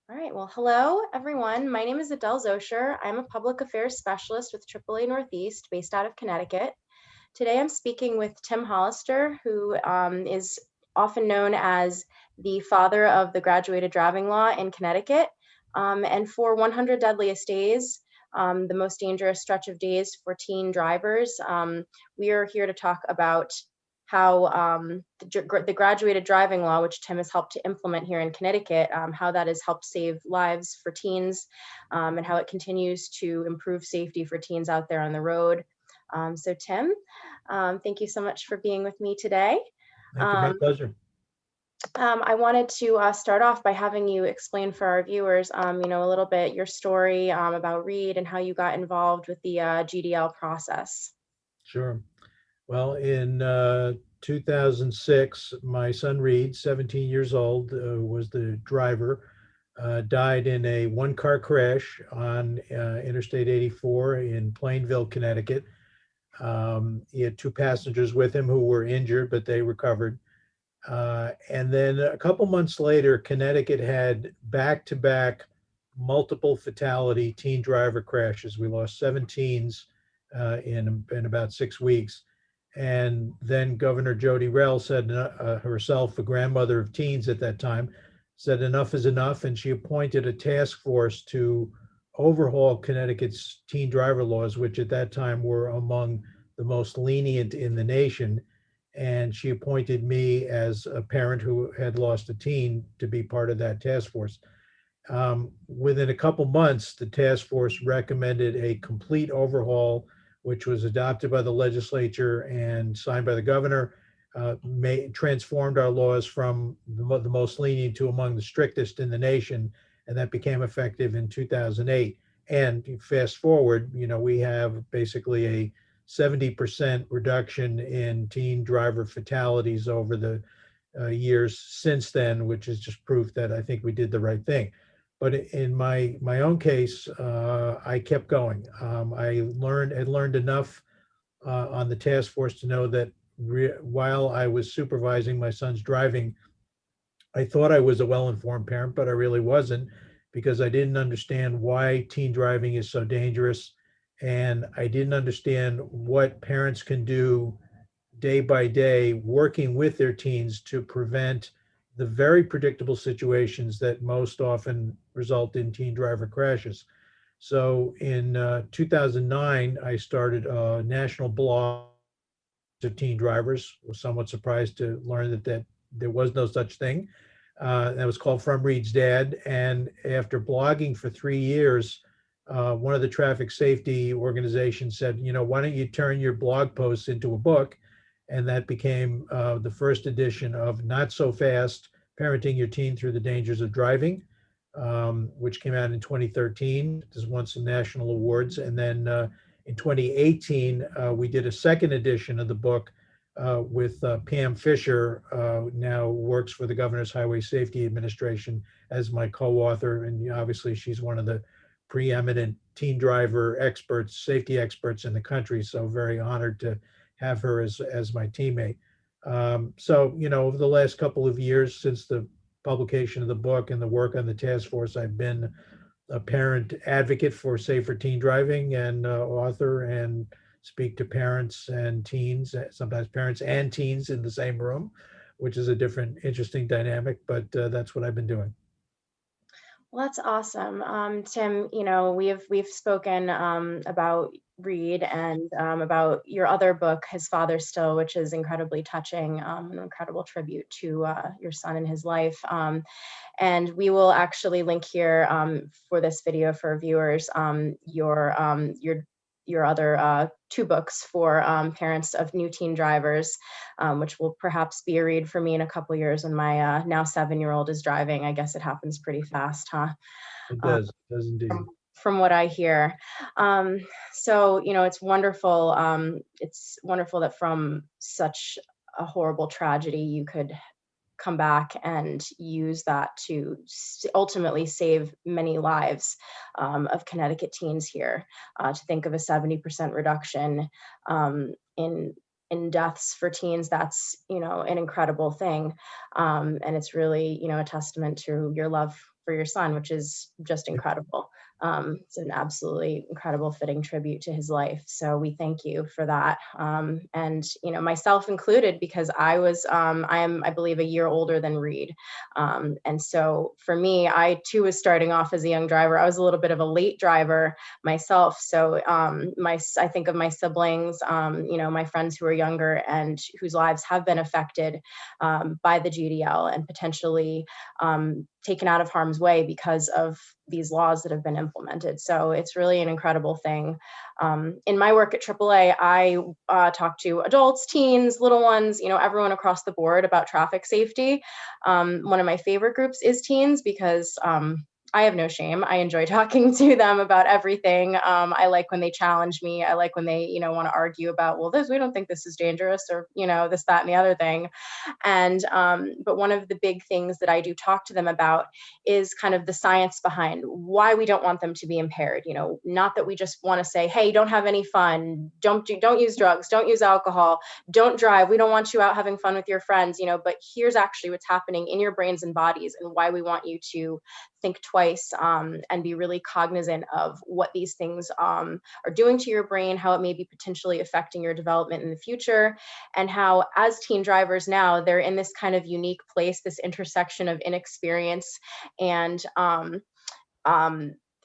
All right, well, hello everyone. My name is Adele Zoscher. I'm a public affairs specialist with AAA Northeast based out of Connecticut. Today I'm speaking with Tim Hollister, who is often known as the father of the graduated driving law in Connecticut. And for 100 Deadliest Days, the most dangerous stretch of days for teen drivers, we are here to talk about how the graduated driving law, which Tim has helped to implement here in Connecticut, how that has helped save lives for teens, and how it continues to improve safety for teens out there on the road. So Tim, thank you so much for being with me today. Thank you. My Um, pleasure. I wanted to start off by having you explain for our viewers, a little bit your story about Reed and how you got involved with the GDL process. Sure. Well, in 2006, my son Reed, 17 years old, was the driver, died in a one-car crash on Interstate 84 in Plainville, Connecticut. He had two passengers with him who were injured, but they recovered. And then a couple months later, Connecticut had back-to-back multiple fatality teen driver crashes. We lost 7 teens in about 6 weeks. And then Governor Jody Rell said herself, a grandmother of teens at that time, said enough is enough. And she appointed a task force to overhaul Connecticut's teen driver laws, which at that time were among the most lenient in the nation. And she appointed me as a parent who had lost a teen to be part of that task force. Within a couple months, the task force recommended a complete overhaul, which was adopted by the legislature and signed by the governor. Transformed our laws from the most lenient to among the strictest in the nation, and that became effective in 2008. And fast forward, we have basically a 70% reduction in teen driver fatalities over the years since then, which is just proof that I think we did the right thing. But in my own case, I kept going. Had learned enough on the task force to know that while I was supervising my son's driving, I thought I was a well-informed parent, but I really wasn't, because I didn't understand why teen driving is so dangerous, and I didn't understand what parents can do day by day working with their teens to prevent the very predictable situations that most often result in teen driver crashes. So in 2009, I started a national blog of teen drivers. Was somewhat surprised to learn that there was no such thing. That was called From Reed's Dad. And after blogging for 3 years, one of the traffic safety organizations said, why don't you turn your blog posts into a book? And that became the first edition of Not So Fast, Parenting Your Teen Through the Dangers of Driving, which came out in 2013. This won some national awards. And then in 2018, we did a second edition of the book with Pam Fisher, now works for the Governor's Highway Safety Administration as my co-author. And obviously she's one of the preeminent teen driver experts, safety experts in the country. So very honored to have her as my teammate. So, over the last couple of years since the publication of the book and the work on the task force, I've been a parent advocate for safer teen driving and author, and speak to parents and teens, sometimes parents and teens in the same room, which is a different, interesting dynamic, but that's what I've been doing. Well, that's awesome. Tim, we've spoken about Reed and about your other book, His Father Still, which is incredibly touching, an incredible tribute to your son and his life. And we will actually link here for this video for viewers your other 2 books for parents of new teen drivers, which will perhaps be a read for me in a couple years when my now 7-year-old is driving. I guess it happens pretty fast, huh? It Um, does indeed. from what I hear. So, it's wonderful. It's wonderful that from such a horrible tragedy, you could come back and use that to ultimately save many lives of Connecticut teens here. To think of a 70% reduction in deaths for teens, that's an incredible thing, and it's really a testament to your love for your son, which is just incredible. It's an absolutely incredible fitting tribute to his life. So we thank you for that. And, you know, myself included, because I was, I am, I believe, a year older than Reed. And so for me, I too was starting off as a young driver. I was a little bit of a late driver myself. So I think of my siblings, you know, my friends who are younger and whose lives have been affected by the GDL and potentially taken out of harm's way because of these laws that have been implemented. So it's really an incredible thing. In my work at AAA, I talk to adults, teens, little ones, you know, everyone across the board about traffic safety. One of my favorite groups is teens because I have no shame. I enjoy talking to them about everything. I like when they challenge me. I like when they, you know, want to argue about, well, we don't think this is dangerous, or, you know, this, that, and the other thing. And, but one of the big things that I do talk to them about is kind of the science behind why we don't want them to be impaired. You know, not that we just want to say, hey, don't have any fun. Don't use drugs. Don't use alcohol. Don't drive. We don't want you out having fun with your friends, you know, but here's actually what's happening in your brains and bodies and why we want you to think twice and be really cognizant of what these things are doing to your brain, how it may be potentially affecting your development in the future, and how as teen drivers now, they're in this kind of unique place, this intersection of inexperience and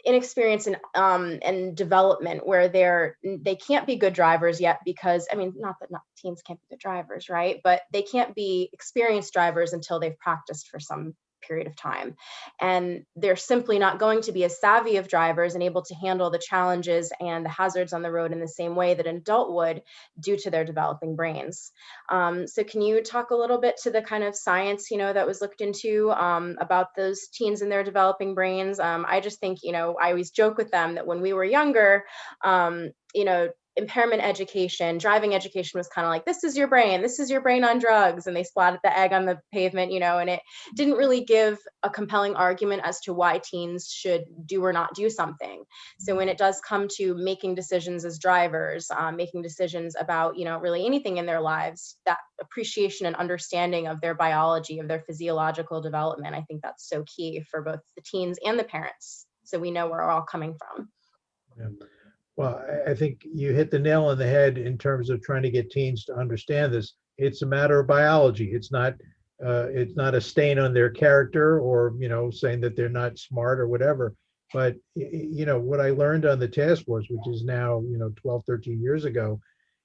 inexperience and development, where they can't be good drivers yet because, I mean, not that teens can't be good drivers, right? But they can't be experienced drivers until they've practiced for some period of time. And they're simply not going to be as savvy of drivers and able to handle the challenges and the hazards on the road in the same way that an adult would due to their developing brains. So can you talk a little bit to the kind of science, you know, that was looked into about those teens and their developing brains? I just think, you know, I always joke with them that when we were younger, you know, impairment education, driving education was kind of like, this is your brain on drugs. And they splatted the egg on the pavement, you know, and it didn't really give a compelling argument as to why teens should do or not do something. So when it does come to making decisions as drivers, making decisions about, you know, really anything in their lives, that appreciation and understanding of their biology, of their physiological development, I think that's so key for both the teens and the parents. So we know where we're all coming from. Yeah. Well, I think you hit the nail on the head in terms of trying to get teens to understand this. It's a matter of biology. It's not a stain on their character, or, you know, saying that they're not smart or whatever. But, you know, what I learned on the task force, which is now, you know, 12, 13 years ago,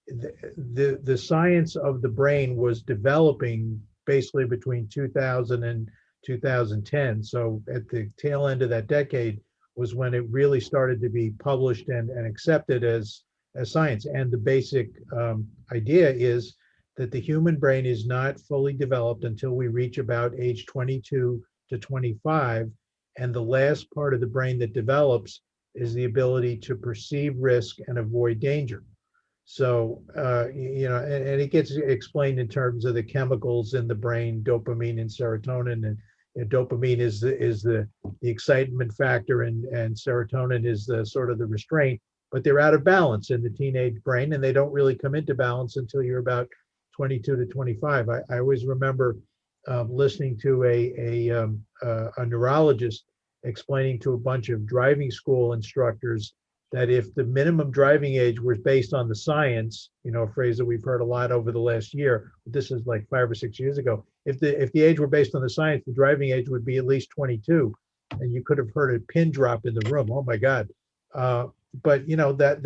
the science of the brain was developing basically between 2000 and 2010. So at the tail end of that decade was when it really started to be published and accepted as science. And the basic idea is that the human brain is not fully developed until we reach about age 22 to 25. And the last part of the brain that develops is the ability to perceive risk and avoid danger. So, you know, and it gets explained in terms of the chemicals in the brain, dopamine and serotonin. And dopamine is the excitement factor, and serotonin is the sort of the restraint, but they're out of balance in the teenage brain, and they don't really come into balance until you're about 22 to 25. I always remember listening to a neurologist explaining to a bunch of driving school instructors that if the minimum driving age was based on the science, you know, a phrase that we've heard a lot over the last year, but this is like 5 or 6 years ago, if the age were based on the science, the driving age would be at least 22, and you could have heard a pin drop in the room. Oh my God. But you know, that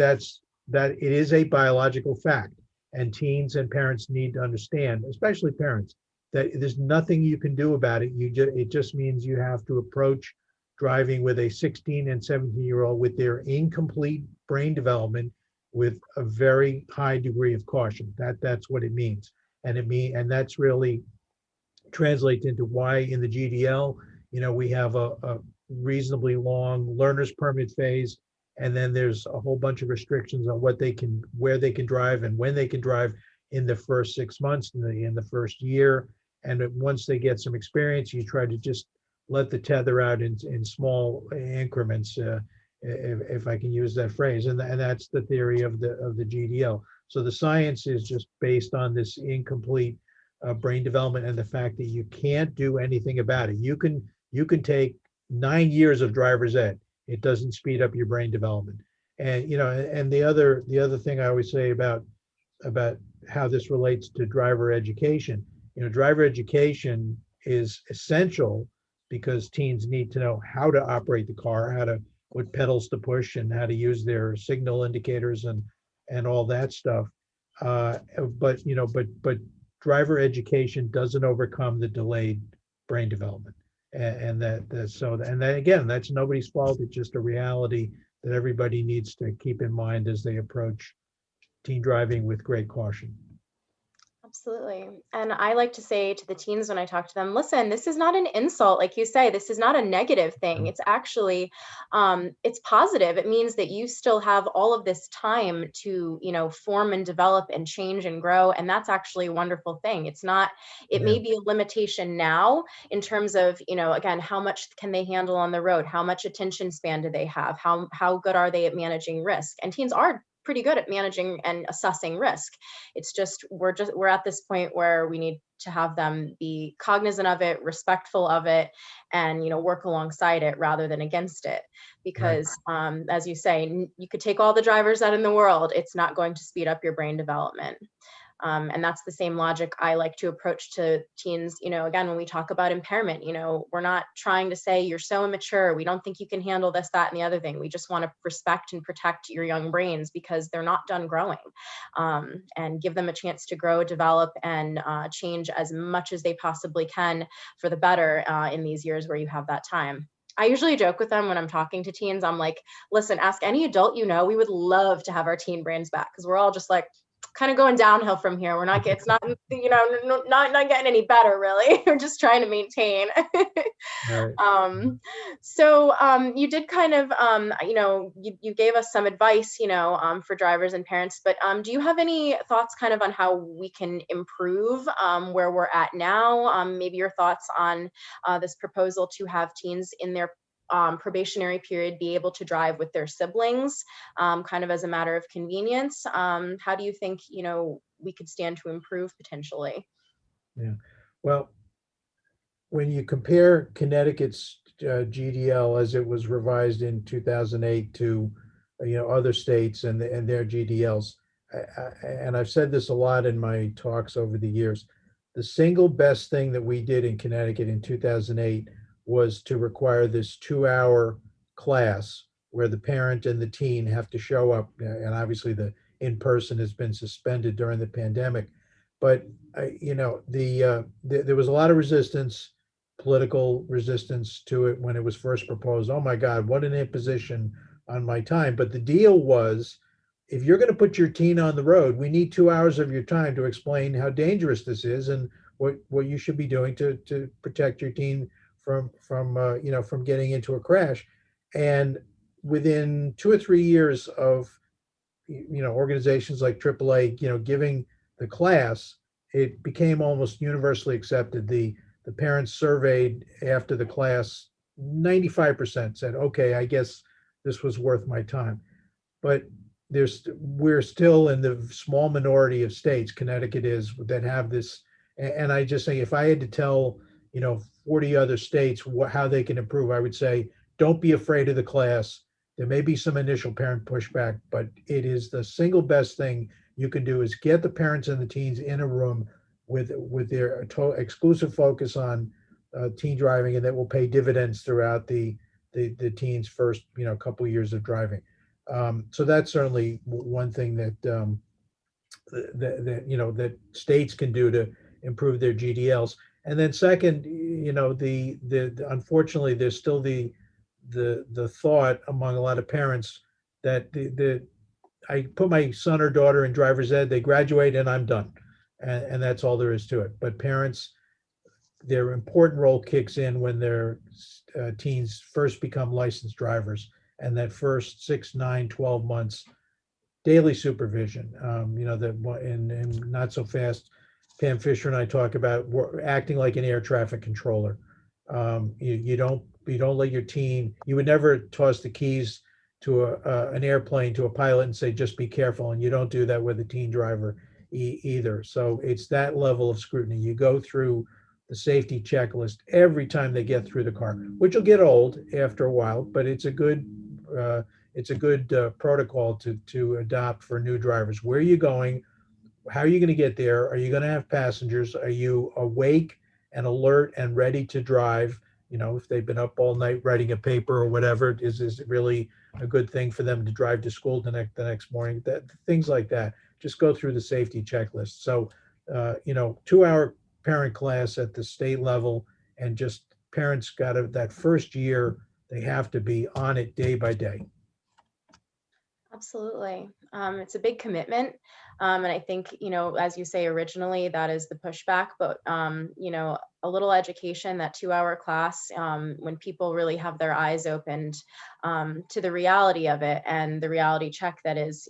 it is a biological fact, and teens and parents need to understand, especially parents, that there's nothing you can do about it. It just means you have to approach driving with a 16 and 17-year-old with their incomplete brain development with a very high degree of caution. That's what it means. And that's really translates into why in the GDL, you know, we have a reasonably long learner's permit phase, and then there's a whole bunch of restrictions on where they can drive and when they can drive in the first 6 months, in the first year. And once they get some experience, you try to just let the tether out in small increments, if I can use that phrase. And that's the theory of the GDL. So the science is just based on this incomplete brain development and the fact that you can't do anything about it. You can take 9 years of driver's ed. It doesn't speed up your brain development. And and the other thing I always say about how this relates to driver education, driver education is essential because teens need to know how to operate the car, how to what pedals to push, and how to use their signal indicators and all that stuff. But driver education doesn't overcome the delayed brain development, and that again, that's nobody's fault. It's just a reality that everybody needs to keep in mind as they approach teen driving with great caution. Absolutely. And I like to say to the teens when I talk to them, listen, this is not an insult. Like you say, this is not a negative thing. It's actually, it's positive. It means that you still have all of this time to, form and develop and change and grow. And that's actually a wonderful thing. It's not, it Yeah, may be a limitation now in terms of, again, how much can they handle on the road? How much attention span do they have? How good are they at managing risk? And teens are pretty good at managing and assessing risk. It's just we're at this point where we need to have them be cognizant of it, respectful of it, and work alongside it rather than against it. right. Because as you say, you could take all the drivers out in the world, it's not going to speed up your brain development. And that's the same logic I like to approach to teens. Again, when we talk about impairment, we're not trying to say you're so immature, we don't think you can handle this, that, and the other thing. We just want to respect and protect your young brains because they're not done growing, and give them a chance to grow, develop, and change as much as they possibly can for the better in these years where you have that time. I usually joke with them when I'm talking to teens. I'm like, listen, ask any adult we would love to have our teen brains back because we're all just like, kind of going downhill from here. We're not, it's not, not getting any better really. We're just trying to maintain. Right. You did kind of, you gave us some advice, for drivers and parents, but do you have any thoughts kind of on how we can improve where we're at now? Maybe your thoughts on this proposal to have teens in their probationary period be able to drive with their siblings, kind of as a matter of convenience. How do you think, we could stand to improve potentially? Yeah. Well, when you compare Connecticut's GDL as it was revised in 2008 to other states and their GDLs, and I've said this a lot in my talks over the years, the single best thing that we did in Connecticut in 2008 was to require this 2 hour class where the parent and the teen have to show up, and obviously the in person has been suspended during the pandemic, but there was a lot of resistance, political resistance to it when it was first proposed. Oh my God, what an imposition on my time. But the deal was, if you're going to put your teen on the road, we need 2 hours of your time to explain how dangerous this is and what you should be doing to protect your teen from getting into a crash. And within 2 or 3 years of organizations like AAA giving the class, it became almost universally accepted. The parents surveyed after the class, 95% said, okay, I guess this was worth my time. But we're still in the small minority of states, Connecticut is, that have this. And I just say, if I had to tell 40 other states how they can improve, I would say, don't be afraid of the class. There may be some initial parent pushback, but it is the single best thing you can do is get the parents and the teens in a room with their exclusive focus on teen driving, and that will pay dividends throughout the teens' first couple of years of driving. So that's certainly one thing that states can do to improve their GDLs. And then second, the unfortunately there's still the thought among a lot of parents that I put my son or daughter in driver's ed, they graduate and I'm done. And that's all there is to it. But parents, their important role kicks in when their teens first become licensed drivers, and that first 6, 9, 12 months, daily supervision, that and not so fast. Pam Fisher and I talk about acting like an air traffic controller. You don't let your teen. You would never toss the keys to an airplane to a pilot and say just be careful, and you don't do that with a teen driver either. So it's that level of scrutiny. You go through the safety checklist every time they get through the car, which will get old after a while, but it's a good protocol to adopt for new drivers. Where are you going? How are you going to get there? Are you going to have passengers? Are you awake and alert and ready to drive? You know, if they've been up all night writing a paper or whatever, is it really a good thing for them to drive to school the next morning? That things like that. Just go through the safety checklist. So, 2 hour parent class at the state level, and just parents got to that first year they have to be on it day by day. Absolutely. It's a big commitment. And I think, as you say, originally that is the pushback, but, a little education, that 2 hour class, when people really have their eyes opened to the reality of it, and the reality check that is,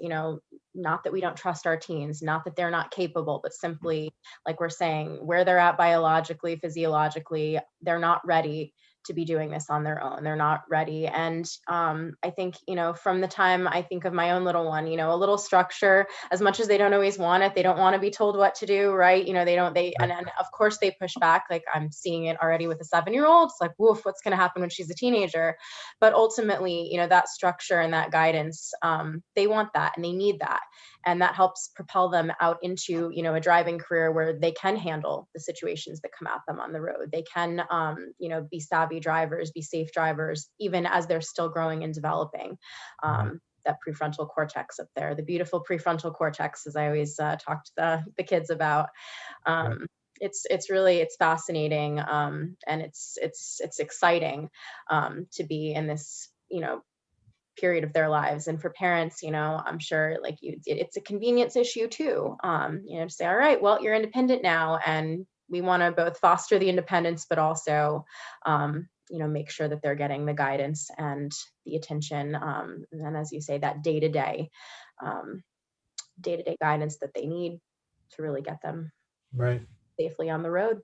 not that we don't trust our teens, not that they're not capable, but simply, like we're saying, where they're at biologically, physiologically, they're not ready to be doing this on their own. They're not ready. And I think, from the time I think of my own little one, a little structure, as much as they don't always want it, they don't want to be told what to do, right? And of course they push back. Like I'm seeing it already with a 7-year-old. It's like, woof, what's going to happen when she's a teenager? But ultimately, that structure and that guidance, they want that and they need that. And that helps propel them out into, a driving career where they can handle the situations that come at them on the road. They can, be savvy drivers, be safe drivers, even as they're still growing and developing. That prefrontal cortex up there, the beautiful prefrontal cortex, as I always talk to the kids about. Right. It's fascinating, and it's exciting to be in this, period of their lives. And for parents, I'm sure like it's a convenience issue too, to say, all right, well, you're independent now, and we want to both foster the independence, but also, make sure that they're getting the guidance and the attention, and as you say, that um, day-to-day guidance that they need to really get them Right. safely on the road.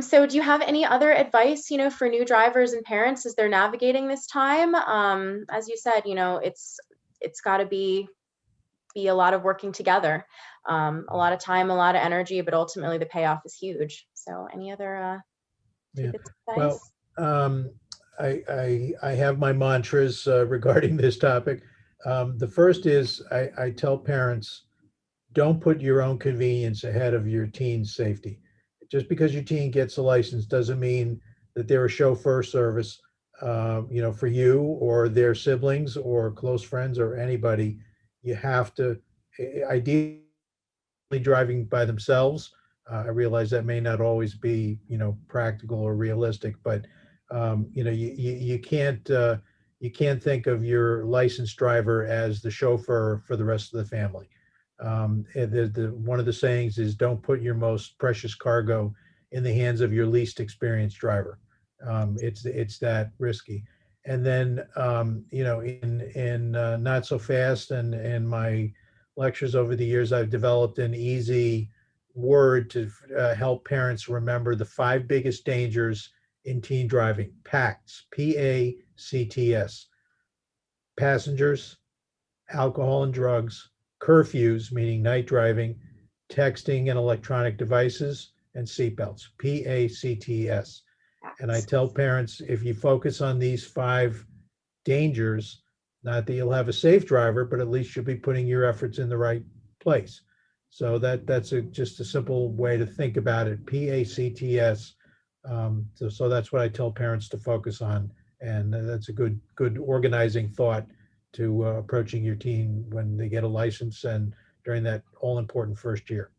So do you have any other advice, for new drivers and parents as they're navigating this time? As you said, it's got to be a lot of working together, a lot of time, a lot of energy, but ultimately the payoff is huge. So any other Yeah. tidbits of Well, advice? um, I have my mantras regarding this topic. The first is I tell parents, don't put your own convenience ahead of your teen's safety. Just because your teen gets a license doesn't mean that they're a chauffeur service, for you or their siblings or close friends or anybody. You have to, ideally, driving by themselves. I realize that may not always be, practical or realistic, but you can't think of your licensed driver as the chauffeur for the rest of the family. One of the sayings is, "Don't put your most precious cargo in the hands of your least experienced driver." It's that risky. And then, in Not So Fast and my lectures over the years, I've developed an easy word to help parents remember the 5 biggest dangers in teen driving. PACTS, PACTS: passengers, alcohol and drugs, curfews, meaning night driving, texting and electronic devices, and seatbelts, PACTS. And I Facts. tell parents, if you focus on these 5 dangers, not that you'll have a safe driver, but at least you'll be putting your efforts in the right place. So that's just a simple way to think about it. PACTS. So that's what I tell parents to focus on, and that's a good organizing thought to approaching your teen when they get a license and during that all important first year.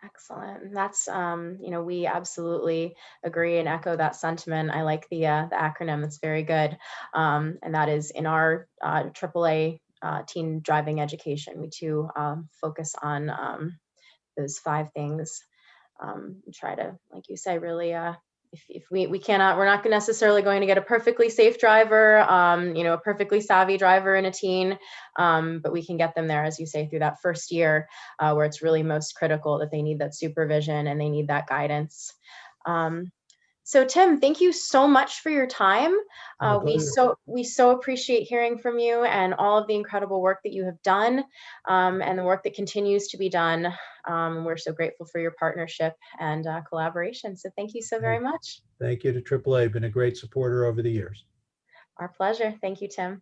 Excellent. That's, we absolutely agree and echo that sentiment. I like the acronym. That's very good. And that is in our AAA teen driving education. We too focus on those 5 things. Try to, like you say, really, if we cannot, we're not necessarily going to get a perfectly safe driver, a perfectly savvy driver in a teen, but we can get them there, as you say, through that first year, where it's really most critical that they need that supervision and they need that guidance. Um, So Tim, thank you so much for your time. My We pleasure. so appreciate hearing from you and all of the incredible work that you have done, and the work that continues to be done. We're so grateful for your partnership and collaboration. So thank you so very Thank much. thank you to AAA. Been a great supporter over the years. Our pleasure. Thank you, Tim.